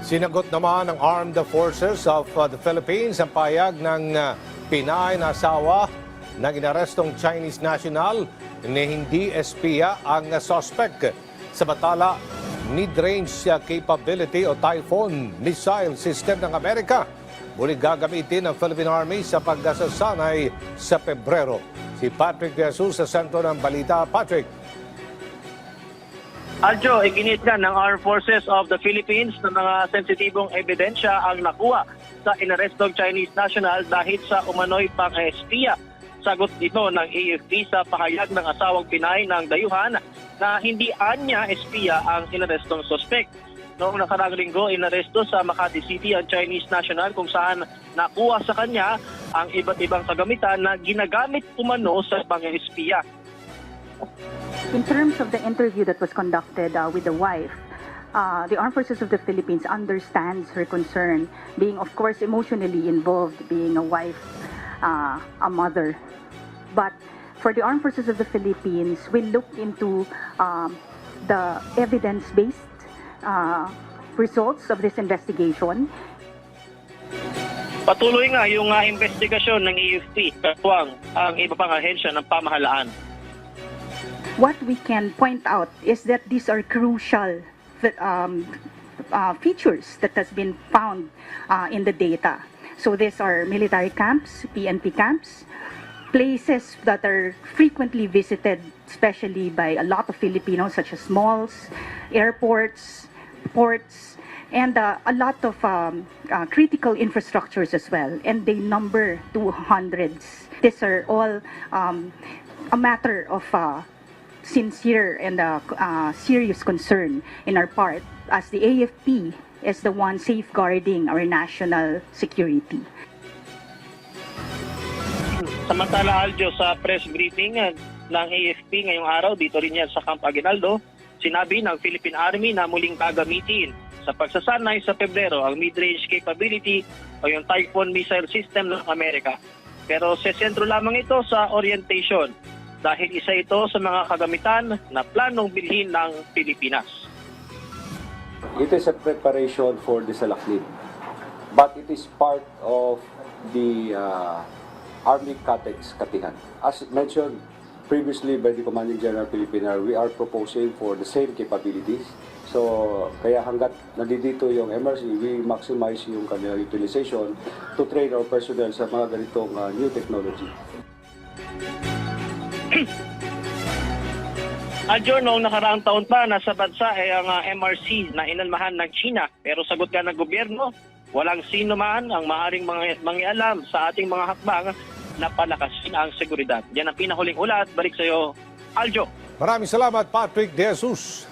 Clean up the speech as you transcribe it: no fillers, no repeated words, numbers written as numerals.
Sinagot naman ng Armed Forces of the Philippines ang payag ng Pinay na asawa ng inarestong Chinese national na hindi espiya ang suspect. Samantala, mid-range capability o Typhoon missile system ng Amerika muli gagamitin ng Philippine Army sa pagsasanay sa Pebrero. Si Patrick De Jesus sa sentro ng balita. Patrick. Aljo, iginit ng Armed Forces of the Philippines na mga sensitibong ebidensya ang nakuha sa inarestong Chinese national dahil sa umano'y pang-espiya. Sagot ito ng AFP sa pahayag ng asawang Pinay ng dayuhan na hindi anya espiya ang inarestong suspect. Noong nakaraang linggo, inaresto sa Makati City ang Chinese national kung saan nakuha sa kanya ang iba't ibang kagamitan na ginagamit umano sa pang-espiya. In terms of the interview that was conducted with the wife, the Armed Forces of the Philippines understands her concern, being of course emotionally involved, being a wife, a mother. But for the Armed Forces of the Philippines, we looked into the evidence-based results of this investigation. Patuloy nga yung investigasyon ng AFP katuwang ang iba pang ahensya ng pamahalaan. What we can point out is that these are crucial features that has been found in the data. So these are military camps, PNP camps, places that are frequently visited, especially by a lot of Filipinos, such as malls, airports, ports, and a lot of critical infrastructures as well. And they number 200s. These are all a matter of sincere and serious concern in our part, as the AFP is the one safeguarding our national security. Samantala, Aljo, sa press briefing ng AFP ngayong araw, dito rin yan sa Camp Aguinaldo, sinabi ng Philippine Army na muling gagamitin sa pagsasanay sa Pebrero ang mid-range capability o yung Typhoon missile system ng Amerika. Pero sesentro lamang ito sa orientation dahil isa ito sa mga kagamitan na planong bilhin ng Pilipinas. It is a preparation for the Salaknib, but it is part of the Army CATEX Katihan. As mentioned previously by the Commanding General Philippine Army, we are proposing for the same capabilities. So, kaya hanggat nandito yung MRC, we maximize yung kanilang utilization to train our personnel sa mga ganitong new technology. Aljo, noong nakaraang taon pa, nasa bansa ay ang MRC na inalmahan ng China. Pero sagot ka ng gobyerno, walang sino man ang maaring mangialam sa ating mga hakbang na palakasin ang seguridad. Yan ang pinahuling ulat. Balik sa iyo, Aljo. Maraming salamat, Patrick De Jesus.